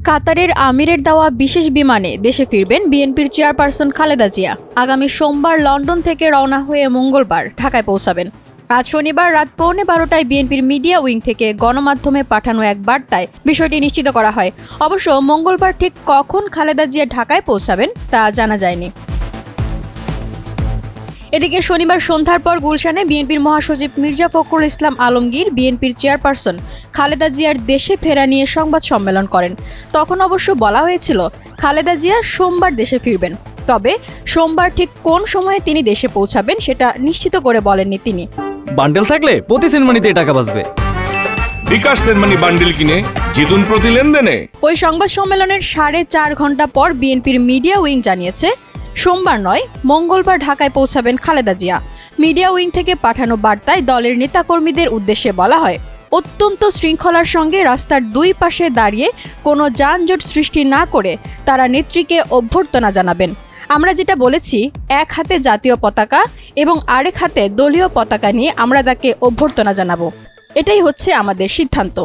কাতারের আমিরের দেওয়া বিশেষ বিমানে দেশে ফিরবেন বিএনপির চেয়ারপারসন খালেদা জিয়া। আগামী সোমবার লন্ডন থেকে রওনা হয়ে মঙ্গলবার ঢাকায় পৌঁছাবেন। আজ শনিবার রাত 11:15টায় বিএনপির মিডিয়া উইং থেকে গণমাধ্যমে পাঠানো এক বার্তায় বিষয়টি নিশ্চিত করা হয়। অবশ্য মঙ্গলবার ঠিক কখন খালেদা জিয়া ঢাকায় পৌঁছাবেন তা জানা যায়নি। এদিকে শনিবার সন্ধ্যার পর গুলশানে বিএনপির মহাসচিব মির্জা ফখরুল ইসলাম আলমগীর বিএনপির চেয়ারপারসন খালেদা জিয়ার দেশে ফেরা নিয়ে সংবাদ সম্মেলন করেন। তখন অবশ্য বলা হয়েছিল খালেদা জিয়া সোমবার দেশে ফিরবেন, তবে সোমবার ঠিক কোন সময়ে তিনি দেশে পৌঁছাবেন সেটা নিশ্চিত করে বলেননি তিনি। বান্ডেল থাকলে প্রতি সেনমানিতে টাকা বাঁচবে। বিকাশ সেনমানি বান্ডেল কিনে জিতুন প্রতি লেনদেনে। ওই সংবাদ সম্মেলনের 4.5 ঘন্টা পর বিএনপির মিডিয়া উইং জানিয়েছে সোমবার নয় মঙ্গলবার ঢাকায় পৌঁছাবেন খালেদা জিয়া। মিডিয়া উইং থেকে পাঠানো বার্তায় দলের নেতাকর্মীদের উদ্দেশ্যে বলা হয়, অত্যন্ত শৃঙ্খলার সঙ্গে রাস্তার দুই পাশে দাঁড়িয়ে কোনো যানজট সৃষ্টি না করে তারা নেত্রীকে অভ্যর্থনা জানাবেন। আমরা যেটা বলেছি, এক হাতে জাতীয় পতাকা এবং আরেক হাতে দলীয় পতাকা নিয়ে আমরা তাকে অভ্যর্থনা জানাবো, এটাই হচ্ছে আমাদের সিদ্ধান্ত।